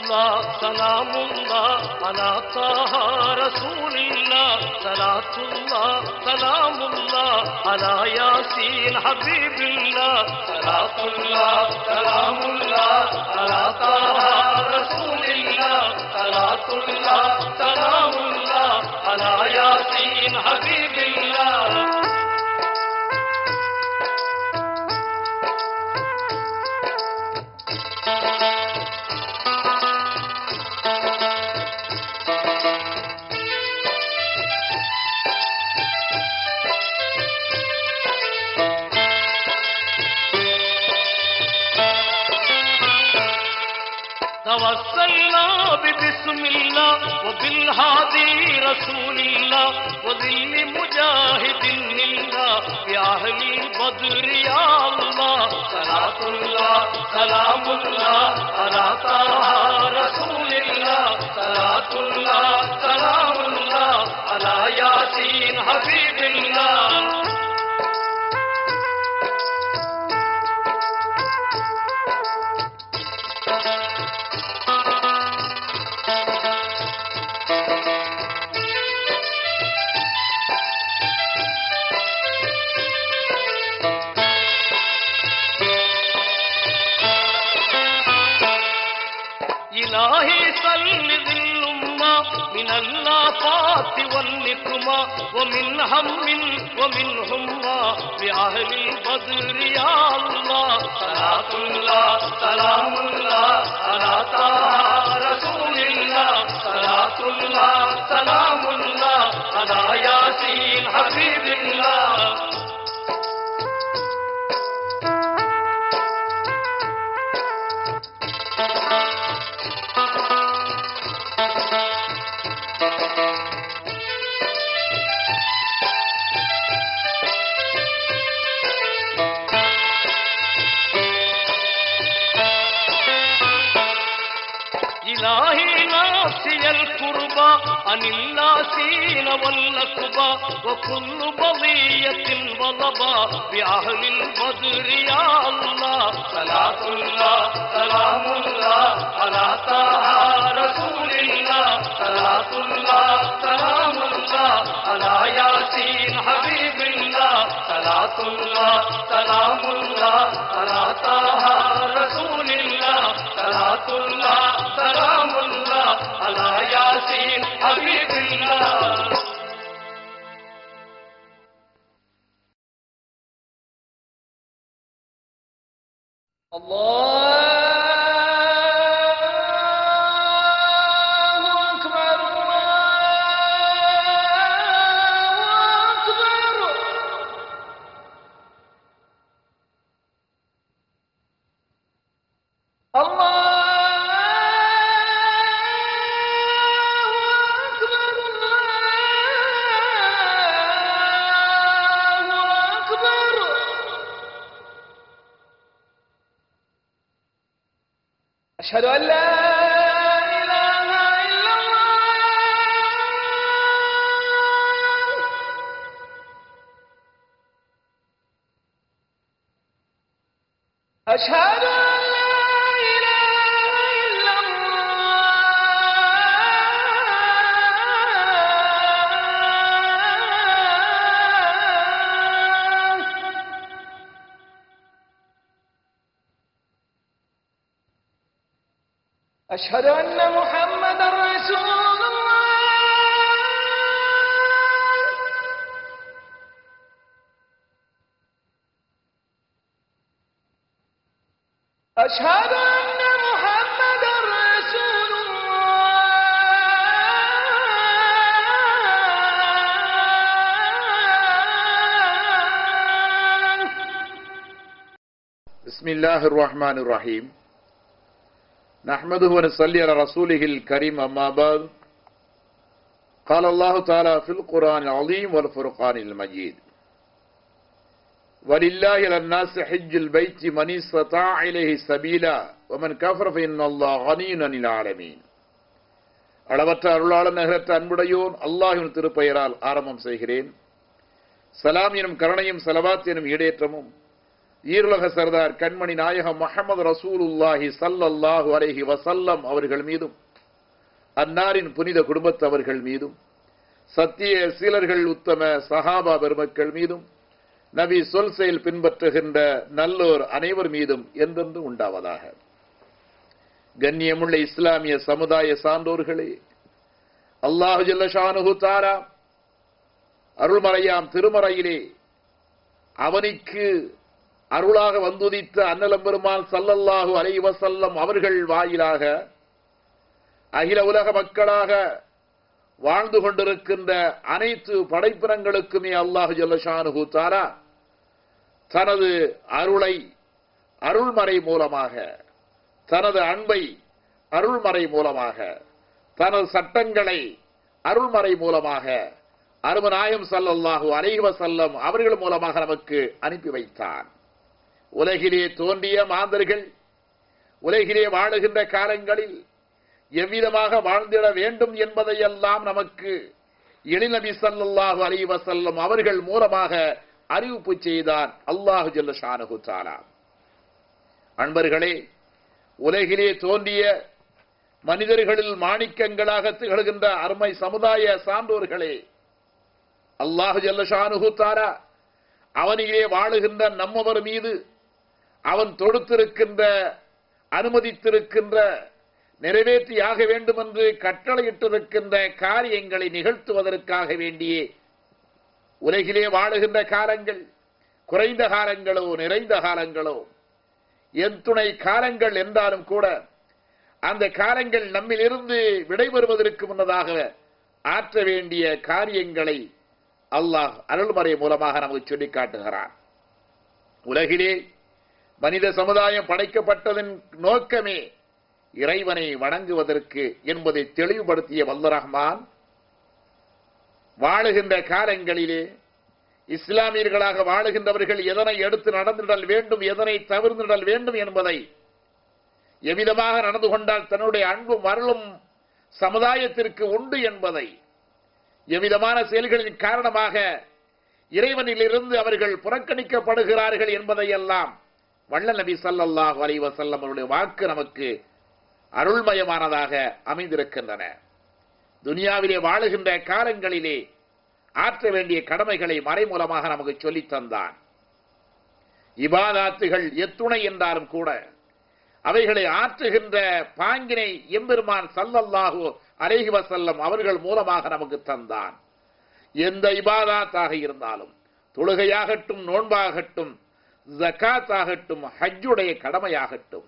सलामुल्लाह अला ताहा रसूलिल्लाह सलातुल्लाह सलामुल्लाह अला यासीन हबीबिल्लाह सलातुल्लाह सलामुल्लाह अला ताहा रसूलिल्लाह सलातुल्लाह सलामुल्लाह अला यासीन हबीबिल्लाह। तवस्सलना बिस्मिल्लाह व बिल्हादी रसूलिल्लाह व दिल्ली मुजाहिदिल्लाह या अहली बद्र या अल्लाह सलातुल्लाह सलामुल्लाह अला ताहा रसूलिल्लाह सलातुल्लाह सलामुल्लाह अला यासीन हबीबिल्लाह। इलाही सल्लि दिल्लुम्मा मिनल्लाफाति वन्निकुमा वमिन हम्मिन वमिन हुम्मा बिअहली बद्र या अल्लाह सलातुल्लाह सलामुल्लाह अला ताहा रसूलिल्लाह सलातुल्लाह सलामुल्लाह अला यासीन हबीबिल्लाह। इलाही नासियल कुर्बा अनिल्लासीन वल्लकुबा व कुल्लु बलियतिन वलबा बिअहलिल बद्र या अल्लाह सलातुल्लाह सलामुल्लाह अला ताहा रसूलिल्लाह सलातुल्लाह सलामुल्लाह अला यासीन हबीबिल्लाह सलातुल्लाह सलामुल्लाह अला ताहा रसूलिल्लाह सलातुल्लाह सलामुल्लाह अला यासीन हबीबिल्लाह। أشهد أن لا إله إلا الله أشهد أن لا إله إلا أشهد أن محمدا رسول الله أشهد أن محمدا رسول الله. بسم الله الرحمن الرحيم. نحمده ونصلي على رسوله الكريم أما بعد. قال الله تعالى في القرآن العظيم والفرقان المجيد ولله على الناس حج البيت من استطاع إليه سبيلا ومن كفر فإن الله غني عن العالمين. அளவற்ற அருளாளன் நிகரற்ற அன்புடையோன் அல்லாஹ்வின் திருப்பெயரால் ஆரம்பம் செய்கிறேன். சலாம் எனும் கருணையும் ஸலவாத் எனும் ஈடேற்றமும் ஈருலக சர்தார் கண்மணி நாயகம் முஹம்மது ரசூலுல்லாஹி ஸல்லல்லாஹு அலைஹி வஸல்லம் அவர்கள் மீதும் அன்னாரின் புனித குடும்பத்தவர்கள் மீதும் சத்திய சீலர்கள் உத்தம சஹாபா பெருமக்கள் மீதும் நபி சொல் செயல் பின்பற்றுகின்ற நல்லோர் அனைவர் மீதும் என்றென்று உண்டாவதாக. கண்ணியமுள்ள இஸ்லாமிய சமுதாய சான்றோர்களே, அல்லாஹு ஜல்ல ஷானுஹு தஆலா அருள்மறையாம் திருமறையிலே அவனுக்கு அருளாக வந்துதித்த அன்னலம் பெருமாள் ஸல்லல்லாஹு அலைஹி வஸல்லம் அவர்கள் வாயிலாக அகில உலக மக்களாக வாழ்ந்து கொண்டிருக்கின்ற அனைத்து படைப்பினங்களுக்குமே அல்லாஹு ஜல்ல ஷானுஹு தஆலா தனது அருளை அருள்மறை மூலமாக, தனது அன்பை அருள்மறை மூலமாக, தனது சட்டங்களை அருள்மறை மூலமாக அருமநாயகம் ஸல்லல்லாஹு அலைஹி வஸல்லம் அவர்கள் மூலமாக நமக்கு அனுப்பி வைத்தார். உலகிலே தோன்றிய மாந்தர்கள் உலகிலே வாழுகின்ற காலங்களில் எவ்விதமாக வாழ்ந்திட வேண்டும் என்பதையெல்லாம் நமக்கு நபி ஸல்லல்லாஹு அலைஹி வஸல்லம் அவர்கள் மூலமாக அறிவிப்பு செய்தார் அல்லாஹு ஜல்ல ஷானுஹு தஆலா. அன்பர்களே, உலகிலே தோன்றிய மனிதர்களில் மாணிக்கங்களாக திகழ்கின்ற அருமை சமுதாய சான்றோர்களே, அல்லாஹு ஜல்ல ஷானுஹு தஆலா அவனிலே வாழுகின்ற நம்மவர் மீது அவன் தொடுத்திருக்கின்ற அனுமதித்திருக்கின்ற நிறைவேற்றியாக வேண்டும் என்று கட்டளையிட்டிருக்கின்ற காரியங்களை நிகழ்த்துவதற்காக வேண்டியே உலகிலே வாழுகின்ற காலங்கள் குறைந்த காலங்களோ நிறைந்த காலங்களோ எத்துணை காலங்கள் என்றாலும் கூட அந்த காலங்கள் நம்மிலிருந்து விடைபெறுவதற்கு முன்னதாக ஆற்ற வேண்டிய காரியங்களை அல்லாஹ் அருள்மறை மூலமாக நமக்கு சொல்லி காட்டுகிறான். உலகிலே மனித சமுதாயம் படைக்கப்பட்டதன் நோக்கமே இறைவனை வணங்குவதற்கு என்பதை தெளிவுபடுத்திய வல்ல ரஹ்மான் வாழுகின்ற காலங்களிலே இஸ்லாமியர்களாக வாழுகின்றவர்கள் எதனை எடுத்து நடந்திடல் வேண்டும், எதனை தவிர்த்திடல் வேண்டும் என்பதை, எவ்விதமாக நடந்து கொண்டால் தன்னுடைய அன்பும் அருளும் சமுதாயத்திற்கு உண்டு என்பதை, எவ்விதமான செயல்களின் காரணமாக இறைவனிலிருந்து அவர்கள் புறக்கணிக்கப்படுகிறார்கள் என்பதையெல்லாம் வல்ல நபி ஸல்லல்லாஹு அலைஹி வஸல்லம் அவருடைய வாக்கு நமக்கு அருள்மயமானதாக அமைந்திருக்கின்றன. துனியாவிலே வாழுகின்ற காலங்களிலே ஆற்ற வேண்டிய கடமைகளை மறைமூலமாக நமக்கு சொல்லித் தந்தான். இபாதாத்துகள் எத்துணை என்றாலும் கூட அவைகளை ஆற்றுகின்ற பாங்கினை எம்பெருமான் ஸல்லல்லாஹு அலைஹி வஸல்லம் அவர்கள் மூலமாக நமக்கு தந்தான். எந்த இபாதாத்தாக இருந்தாலும், தொழுகையாகட்டும், நோன்பாகட்டும், ஜகாத் ஆகட்டும், ஹஜ்ஜுடைய கடமையாகட்டும்,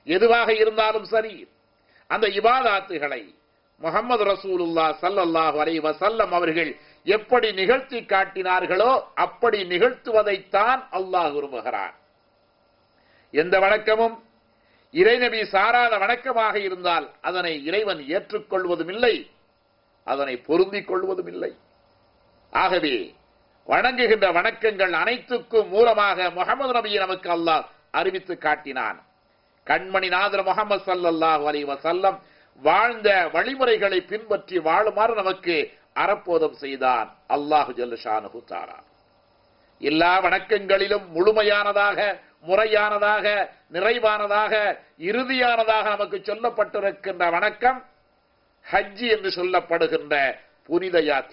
எதுவாக இருந்தாலும் சரி, அந்த இபாதாத்துகளை முஹம்மது ரசூலுல்லாஹ் ஸல்லல்லாஹு அலைஹி வஸல்லம் அவர்கள் எப்படி நிகழ்த்தி காட்டினார்களோ அப்படி நிகழ்த்துவதைத்தான் அல்லாஹ் விரும்புகிறான். எந்த வணக்கமும் இறைநபி சாராத வணக்கமாக இருந்தால் அதனை இறைவன் ஏற்றுக்கொள்வதும் இல்லை, அதனை பொருந்திக் கொள்வதும் இல்லை. ஆகவே வணங்குகின்ற வணக்கங்கள் அனைத்துக்கும் மூலமாக முஹம்மது நபியை நமக்கு அல்லாஹ் அறிவித்து காட்டினான். கண்மணி நாதர் முஹம்மது ஸல்லல்லாஹு அலைஹி வஸல்லம் வாழ்ந்த வழிமுறைகளை பின்பற்றி வாழுமாறு நமக்கு அறப்போதம் செய்தான் அல்லாஹு ஜல்ல ஷானுஹு தஆலா. எல்லா வணக்கங்களிலும் முழுமையானதாக, முறையானதாக, நிறைவானதாக, இறுதியானதாக நமக்கு சொல்லப்பட்டிருக்கின்ற வணக்கம் ஹஜ் என்று சொல்லப்படுகின்ற புனித யாத்திரை.